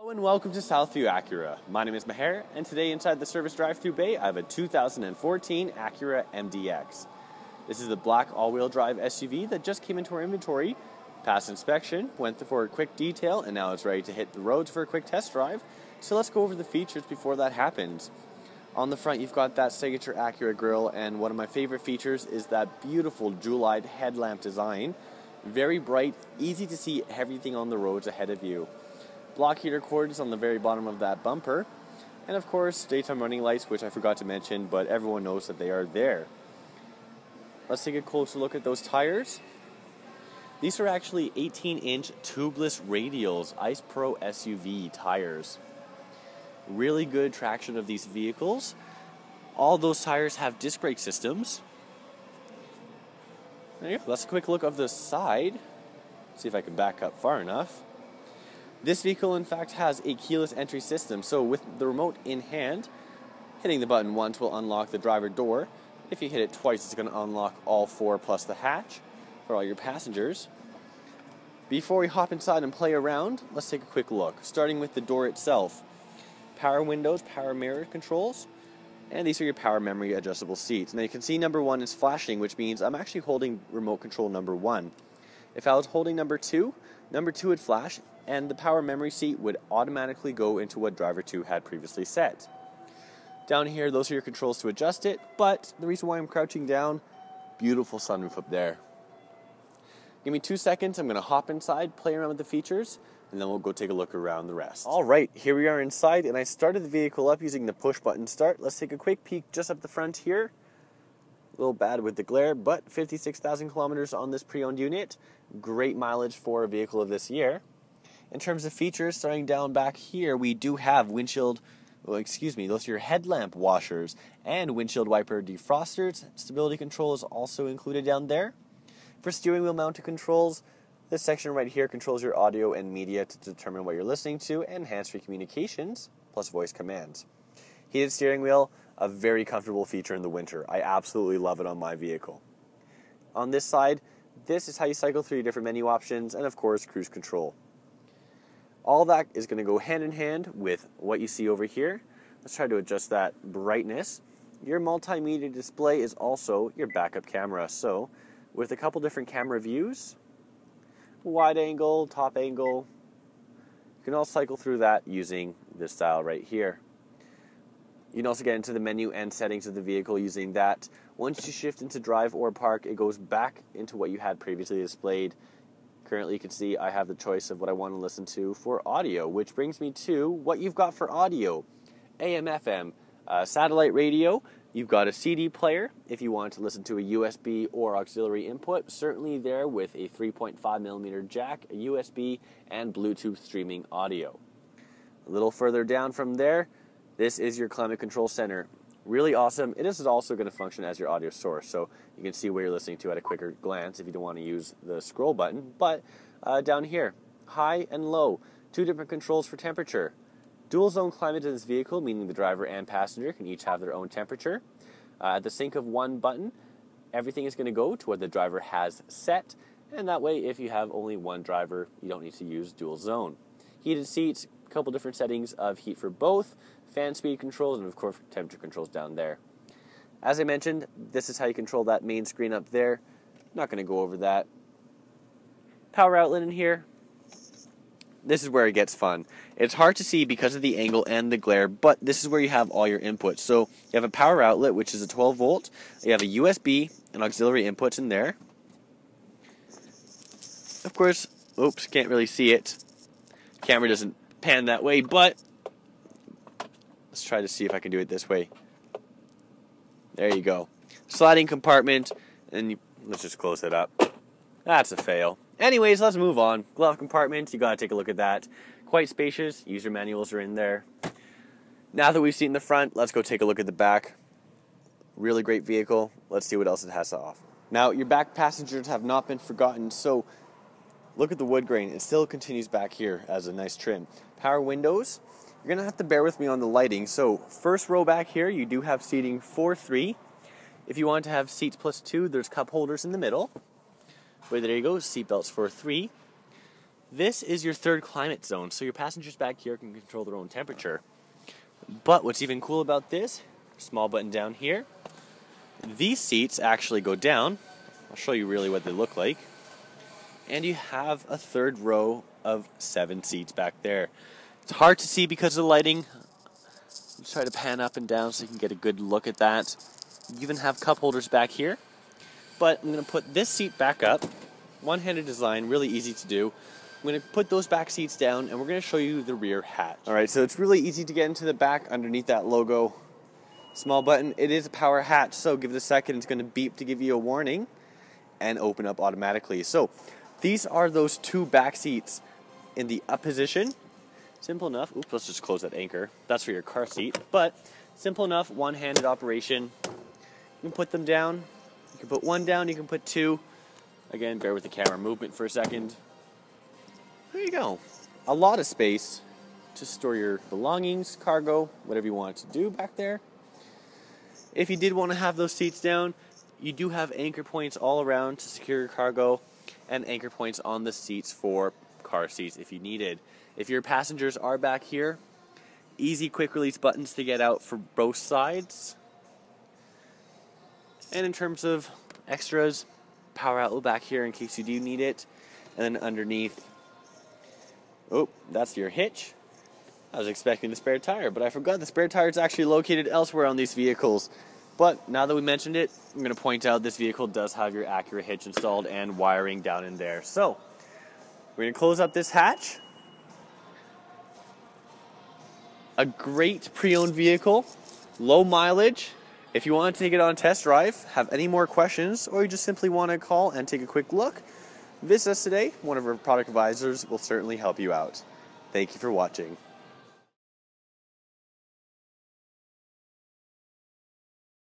Hello and welcome to Southview Acura. My name is Maher, and today inside the service drive-thru bay I have a 2014 Acura MDX. This is the black all-wheel drive SUV that just came into our inventory, passed inspection, went for a quick detail, and now it's ready to hit the roads for a quick test drive. So let's go over the features before that happens. On the front you've got that signature Acura grille, and one of my favorite features is that beautiful jewel-eyed headlamp design. Very bright, easy to see everything on the roads ahead of you. Block heater cords on the very bottom of that bumper, and of course daytime running lights, which I forgot to mention, but everyone knows that they are there. Let's take a closer look at those tires. These are actually 18-inch tubeless radials Ice Pro SUV tires. Really good traction of these vehicles. All those tires have disc brake systems. There you go. Let's a quick look of the side. See if I can back up far enough. This vehicle, in fact, has a keyless entry system, so with the remote in hand, hitting the button once will unlock the driver door. If you hit it twice, it's going to unlock all four plus the hatch for all your passengers. Before we hop inside and play around, let's take a quick look, starting with the door itself. Power windows, power mirror controls, and these are your power memory adjustable seats. Now you can see number 1 is flashing, which means I'm actually holding remote control number 1. If I was holding number 2 would flash, and the power memory seat would automatically go into what driver 2 had previously set. Down here, those are your controls to adjust it, but the reason why I'm crouching down, beautiful sunroof up there. Give me 2 seconds, I'm going to hop inside, play around with the features, and then we'll go take a look around the rest. Alright, here we are inside, and I started the vehicle up using the push button start. Let's take a quick peek just up the front here. A little bad with the glare, but 56,000 kilometers on this pre-owned unit. Great mileage for a vehicle of this year. In terms of features, starting down back here, we do have those are your headlamp washers and windshield wiper defrosters. Stability control is also included down there. For steering wheel mounted controls, this section right here controls your audio and media to determine what you're listening to, and hands-free communications, plus voice commands. Heated steering wheel, a very comfortable feature in the winter. I absolutely love it on my vehicle. On this side, this is how you cycle through your different menu options, and of course, cruise control. All that is going to go hand in hand with what you see over here. Let's try to adjust that brightness. Your multimedia display is also your backup camera. So, with a couple different camera views, wide angle, top angle, you can all cycle through that using this style right here. You can also get into the menu and settings of the vehicle using that. Once you shift into drive or park, it goes back into what you had previously displayed. Currently, you can see I have the choice of what I want to listen to for audio, which brings me to what you've got for audio. AM, FM, satellite radio, you've got a CD player if you want to listen to a USB or auxiliary input, certainly there with a 3.5mm jack, a USB, and Bluetooth streaming audio. A little further down from there, this is your climate control center. Really awesome. It is also going to function as your audio source, so you can see what you're listening to at a quicker glance if you don't want to use the scroll button. But down here, high and low, 2 different controls for temperature. Dual zone climate in this vehicle, meaning the driver and passenger can each have their own temperature. At the sync of one button, everything is going to go to what the driver has set, and that way if you have only one driver, you don't need to use dual zone. Heated seats, a couple different settings of heat for both, fan speed controls, and of course temperature controls down there. As I mentioned, this is how you control that main screen up there. Not going to go over that. Power outlet in here. This is where it gets fun. It's hard to see because of the angle and the glare, but this is where you have all your inputs. So you have a power outlet, which is a 12 volt. You have a USB and auxiliary inputs in there. Of course, oops, can't really see it. Camera doesn't pan that way, but let's try to see if I can do it this way. There you go. Sliding compartment, and let's just close it up. That's a fail. Anyways, let's move on. Glove compartment, you gotta take a look at that. Quite spacious, user manuals are in there. Now that we've seen the front, let's go take a look at the back. Really great vehicle. Let's see what else it has to offer. Now, your back passengers have not been forgotten, so look at the wood grain. It still continues back here as a nice trim. Power windows. You're going to have to bear with me on the lighting. So, first row back here, you do have seating for 3. If you want to have seats plus 2, there's cup holders in the middle. But there you go, seat belts for 3. This is your third climate zone, so your passengers back here can control their own temperature. But what's even cool about this, small button down here, these seats actually go down. I'll show you really what they look like. And you have a third row of 7 seats back there. It's hard to see because of the lighting. Let's try to pan up and down so you can get a good look at that. You even have cup holders back here. But I'm going to put this seat back up. One-handed design, really easy to do. I'm going to put those back seats down and we're going to show you the rear hatch. Alright, so it's really easy to get into the back underneath that logo. Small button. It is a power hatch, so give it a second. It's going to beep to give you a warning and open up automatically. So these are those 2 back seats in the up position. Simple enough. Oops, let's just close that anchor. That's for your car seat. But simple enough, one-handed operation. You can put them down. You can put 1 down. You can put 2. Again, bear with the camera movement for a second. There you go. A lot of space to store your belongings, cargo, whatever you want to do back there. If you did want to have those seats down, you do have anchor points all around to secure your cargo and anchor points on the seats for car seats if you needed. If your passengers are back here, easy quick release buttons to get out for both sides. And in terms of extras, power outlet back here in case you do need it. And then underneath, oh, that's your hitch. I was expecting the spare tire, but I forgot the spare tire is actually located elsewhere on these vehicles. But now that we mentioned it, I'm going to point out this vehicle does have your Acura hitch installed and wiring down in there. So, we're going to close up this hatch. A great pre-owned vehicle, low mileage. If you want to take it on a test drive, have any more questions, or you just simply want to call and take a quick look, visit us today. One of our product advisors will certainly help you out. Thank you for watching.